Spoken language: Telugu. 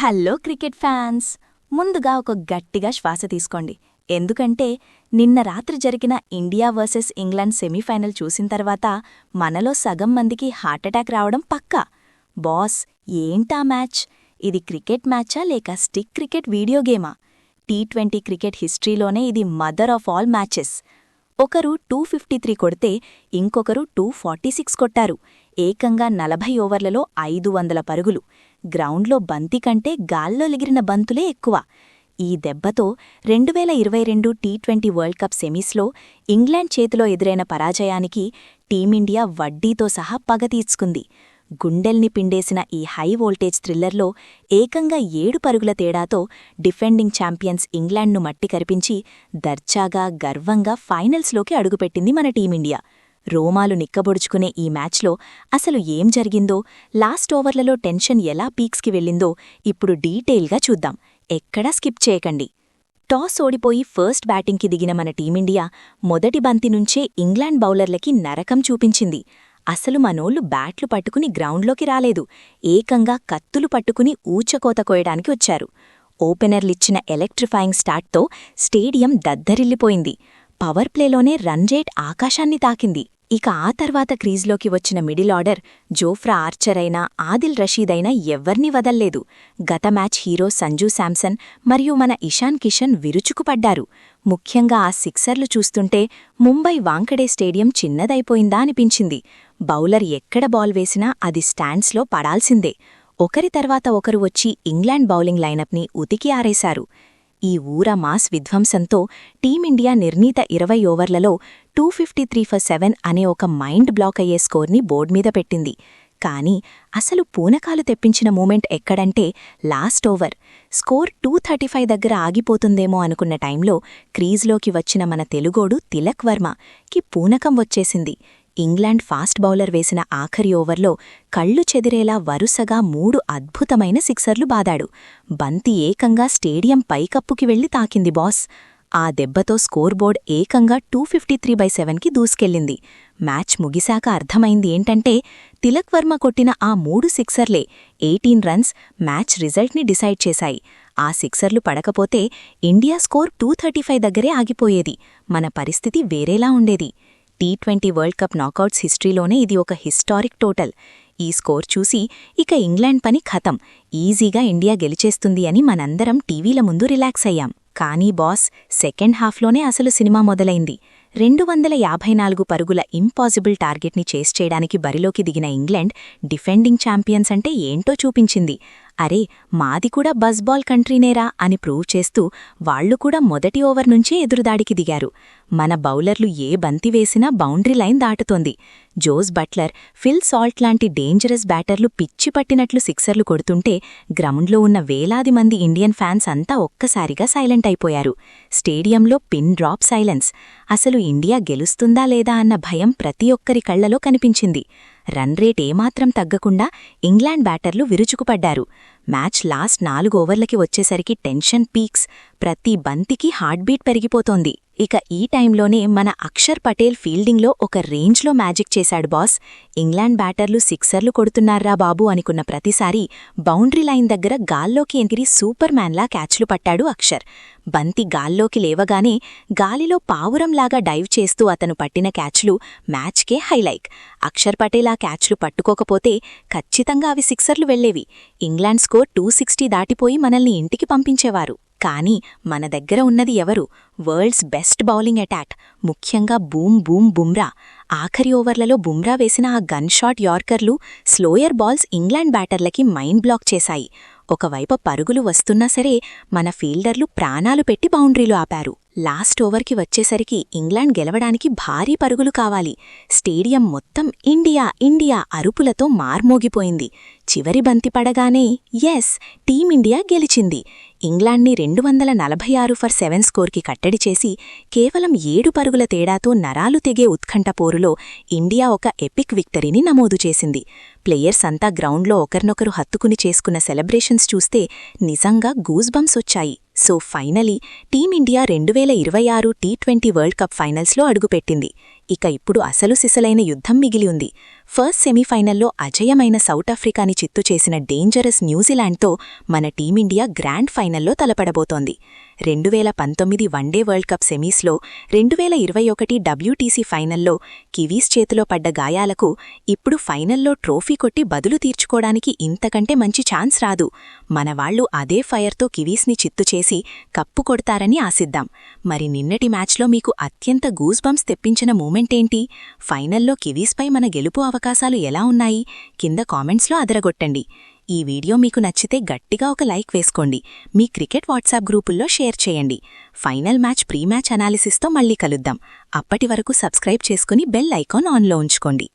హలో క్రికెట్ ఫ్యాన్స్, ముందుగా ఒక గట్టిగా శ్వాస తీసుకోండి. ఎందుకంటే నిన్న రాత్రి జరిగిన ఇండియా వర్సెస్ ఇంగ్లాండ్ సెమీఫైనల్ చూసిన తర్వాత మనలో సగం మందికి హార్ట్అటాక్ రావడం పక్కా. బాస్, ఏంటా మ్యాచ్? ఇది క్రికెట్ మ్యాచా లేక స్టిక్ క్రికెట్ వీడియో గేమా? టీ20 క్రికెట్ హిస్టరీలోనే ఇది మదర్ ఆఫ్ ఆల్ మ్యాచెస్. ఒకరు 253 కొడితే ఇంకొకరు 246 కొట్టారు. ఏకంగా 40 ఓవర్లలో 500 పరుగులు. గ్రౌండ్లో బంతి కంటే గాల్లో ఎగిరిన బంతులే ఎక్కువ. ఈ దెబ్బతో 2022 టీ20 వరల్డ్ కప్ సెమీస్లో ఇంగ్లాండ్ చేతిలో ఎదురైన పరాజయానికి టీమిండియా వడ్డీతో సహా పగ తీర్చుకుంది. గుండెల్ని పిండేసిన ఈ హై వోల్టేజ్ థ్రిల్లర్లో ఏకంగా 7 పరుగుల తేడాతో డిఫెండింగ్ ఛాంపియన్స్ ఇంగ్లాండ్ను మట్టి కరిపించి దర్జాగా గర్వంగా ఫైనల్స్లోకి అడుగుపెట్టింది మన టీమిండియా. రోమాలు నిక్కబొడుచుకునే ఈ మ్యాచ్లో అసలు ఏం జరిగిందో, లాస్ట్ ఓవర్లలో టెన్షన్ ఎలా పీక్స్కి వెళ్ళిందో ఇప్పుడు డీటెయిల్గా చూద్దాం. ఎక్కడా స్కిప్ చేయకండి. టాస్ ఓడిపోయి ఫస్ట్ బ్యాటింగ్కి దిగిన మన టీమిండియా మొదటి బంతి నుంచే ఇంగ్లాండ్ బౌలర్లకి నరకం చూపించింది. అసలు మనోళ్లు బ్యాట్లు పట్టుకుని గ్రౌండ్లోకి రాలేదు. ఏకంగా కత్తులు పట్టుకుని ఊచకోత కోయడానికి వచ్చారు. ఓపెనర్లిచ్చిన ఎలక్ట్రిఫైయింగ్ స్టార్ట్తో స్టేడియం దద్దరిల్లిపోయింది. పవర్ ప్లేలోనే రన్ రేట్ ఆకాశాన్ని తాకింది. ఇక ఆ తర్వాత క్రీజ్లోకి వచ్చిన మిడిల్ ఆర్డర్ జోఫ్రా ఆర్చర్ అయినా ఆదిల్ రషీద్ అయినా ఎవ్వర్నీ వదల్లేదు. గత మ్యాచ్ హీరో సంజూ శాంసన్ మరియు మన ఇషాన్ కిషన్ విరుచుకుపడ్డారు. ముఖ్యంగా ఆ సిక్సర్లు చూస్తుంటే ముంబై వాంకడే స్టేడియం చిన్నదైపోయిందా అనిపించింది. బౌలర్ ఎక్కడ బాల్ వేసినా అది స్టాండ్స్లో పడాల్సిందే. ఒకరి తర్వాత ఒకరు వచ్చి ఇంగ్లాండ్ బౌలింగ్ లైనప్ని ఉతికి ఆరేశారు. ఈ ఊర మాస్ విధ్వంసంతో టీమిండియా నిర్ణీత 20 ఓవర్లలో 253 ఫర్ 7 అనే ఒక మైండ్ బ్లాక్ అయ్యే స్కోర్ని బోర్డ్మీద పెట్టింది. కానీ అసలు పూనకాలు తెప్పించిన మూమెంట్ ఎక్కడంటే లాస్ట్ ఓవర్. స్కోర్ 235 దగ్గర ఆగిపోతుందేమో అనుకున్న టైంలో క్రీజ్లోకి వచ్చిన మన తెలుగోడు తిలక్ వర్మకి పూనకం వచ్చేసింది. ఇంగ్లాండ్ ఫాస్ట్ బౌలర్ వేసిన ఆఖరి ఓవర్లో కళ్ళు చెదిరేలా వరుసగా 3 అద్భుతమైన సిక్సర్లు బాదాడు. బంతి ఏకంగా స్టేడియం పైకప్పుకి వెళ్లి తాకింది బాస్. ఆ దెబ్బతో స్కోర్ బోర్డ్ ఏకంగా 253/7కి దూసుకెళ్లింది. మ్యాచ్ ముగిశాక అర్థమైంది ఏంటంటే తిలక్ వర్మ కొట్టిన ఆ 3 సిక్సర్లే 18 రన్స్ మ్యాచ్ రిజల్ట్ని డిసైడ్ చేశాయి. ఆ సిక్సర్లు పడకపోతే ఇండియా స్కోర్ 235 దగ్గరే ఆగిపోయేది. మన పరిస్థితి వేరేలా ఉండేది. టీ20 వరల్డ్ కప్ నాకౌట్స్ హిస్టరీలోనే ఇది ఒక హిస్టారిక్ టోటల్. ఈ స్కోర్ చూసి ఇక ఇంగ్లాండ్ పని ఖతం, ఈజీగా ఇండియా గెలిచేస్తుంది అని మనందరం టీవీల ముందు రిలాక్స్ అయ్యాం. కానీ బాస్, సెకండ్ హాఫ్లోనే అసలు సినిమా మొదలైంది. 254 పరుగుల ఇంపాసిబుల్ టార్గెట్ని చేస్ చేయడానికి బరిలోకి దిగిన ఇంగ్లాండ్ డిఫెండింగ్ ఛాంపియన్స్ అంటే ఏంటో చూపించింది. అరే, మాది కూడా బస్బాల్ కంట్రీనేరా అని ప్రూవ్ చేస్తూ వాళ్లు కూడా మొదటి ఓవర్ నుంచే ఎదురుదాడికి దిగారు. మన బౌలర్లు ఏ బంతి వేసినా బౌండరీ లైన్ దాటుతోంది. జోస్ బట్లర్, ఫిల్ సాల్ట్ లాంటి డేంజరస్ బ్యాటర్లు పిచ్చి పట్టినట్లు సిక్సర్లు కొడుతుంటే గ్రౌండ్లో ఉన్న వేలాది మంది ఇండియన్ ఫ్యాన్స్ అంతా ఒక్కసారిగా సైలెంట్ అయిపోయారు. స్టేడియంలో పిన్ డ్రాప్ సైలెన్స్. అసలు ఇండియా గెలుస్తుందా లేదా అన్న భయం ప్రతి ఒక్కరి కళ్లలో కనిపించింది. రన్ రేట్ ఏమాత్రం తగ్గకుండా ఇంగ్లాండ్ బ్యాటర్లు విరుచుకుపడ్డారు. మ్యాచ్ లాస్ట్ 4 ఓవర్లకి వచ్చేసరికి టెన్షన్ పీక్స్. ప్రతి బంతికి హార్ట్ బీట్ పెరిగిపోతోంది. ఇక ఈ టైంలోనే మన అక్షర్ పటేల్ ఫీల్డింగ్లో ఒక రేంజ్లో మ్యాజిక్ చేశాడు బాస్. ఇంగ్లాండ్ బ్యాటర్లు సిక్సర్లు కొడుతున్నారా బాబూ అనుకున్న ప్రతిసారి బౌండరీ లైన్ దగ్గర గాల్లోకి ఎగిరి సూపర్ మ్యాన్లా క్యాచ్లు పట్టాడు అక్షర్. బంతి గాల్లోకి లేవగానే గాలిలో పావురంలాగా డైవ్ చేస్తూ అతను పట్టిన క్యాచ్లు మ్యాచ్కే హైలైట్. అక్షర్ పటేల్ ఆ క్యాచ్లు పట్టుకోకపోతే ఖచ్చితంగా అవి సిక్సర్లు వెళ్లేవి. ఇంగ్లాండ్ స్కోర్ 260 దాటిపోయి మనల్ని ఇంటికి పంపించేవారు. కానీ మన దగ్గర ఉన్నది ఎవరు? వరల్డ్స్ బెస్ట్ బౌలింగ్ అటాక్, ముఖ్యంగా బూమ్ బూమ్ బుమ్రా. ఆఖరి ఓవర్లలో బుమ్రా వేసిన ఆ గన్ షాట్ యార్కర్లు, స్లోయర్ బాల్స్ ఇంగ్లాండ్ బ్యాటర్లకి మైండ్ బ్లాక్ చేశాయి. ఒకవైపు పరుగులు వస్తున్నా సరే మన ఫీల్డర్లు ప్రాణాలు పెట్టి బౌండరీలు ఆపారు. లాస్ట్ ఓవర్కి వచ్చేసరికి ఇంగ్లాండ్ గెలవడానికి భారీ పరుగులు కావాలి. స్టేడియం మొత్తం ఇండియా ఇండియా అరుపులతో మార్మోగిపోయింది. చివరి బంతి పడగానే ఎస్, టీమిండియా గెలిచింది. ఇంగ్లాండ్ని 246 ఫర్ 7 స్కోర్కి కట్టడి చేసి కేవలం 7 పరుగుల తేడాతో నరాలు తెగే ఉత్కంఠ పోరులో ఇండియా ఒక ఎపిక్ విక్టరీని నమోదు చేసింది. ప్లేయర్స్ అంతా గ్రౌండ్లో ఒకరినొకరు హత్తుకుని చేసుకున్న సెలబ్రేషన్స్ చూస్తే నిజంగా గూస్ బంప్స్ వచ్చాయి. సో ఫైనలీ టీమిండియా 2026 టీ20 వరల్డ్ కప్ ఫైనల్స్లో అడుగుపెట్టింది. ఇక ఇప్పుడు అసలు సిసలైన యుద్ధం మిగిలి ఉంది. ఫస్ట్ సెమీఫైనల్లో అజేయమైన సౌత్ ఆఫ్రికాని చిత్తు చేసిన డేంజరస్ న్యూజిలాండ్తో మన టీమిండియా గ్రాండ్ ఫైనల్లో తలపడబోతోంది. 2019 వన్డే వరల్డ్ కప్ సెమీస్లో, 2021 డబ్ల్యూటీసీ ఫైనల్లో కివీస్ చేతిలో పడ్డ గాయాలకు ఇప్పుడు ఫైనల్లో ట్రోఫీ కొట్టి బదులు తీర్చుకోవడానికి ఇంతకంటే మంచి ఛాన్స్ రాదు. మనవాళ్లు అదే ఫైర్తో కివీస్ని చిత్తు చేసి కప్పు కొడతారని ఆశిద్దాం. మరి నిన్నటి మ్యాచ్లో మీకు అత్యంత గూస్ బంప్స్ తెప్పించిన మూమెంటేంటి? ఫైనల్లో కివీస్పై మన గెలుపు అవకాశాలు ఎలా ఉన్నాయి? కింద కామెంట్స్లో అదరగొట్టండి. ఈ వీడియో మీకు నచ్చితే గట్టిగా ఒక లైక్ వేసుకోండి. మీ క్రికెట్ వాట్సాప్ గ్రూపుల్లో షేర్ చేయండి. ఫైనల్ మ్యాచ్ ప్రీ మ్యాచ్ అనాలిసిస్తో మళ్ళీ కలుద్దాం. అప్పటి వరకు సబ్స్క్రైబ్ చేసుకుని బెల్ ఐకాన్ ఆన్లో ఉంచుకోండి.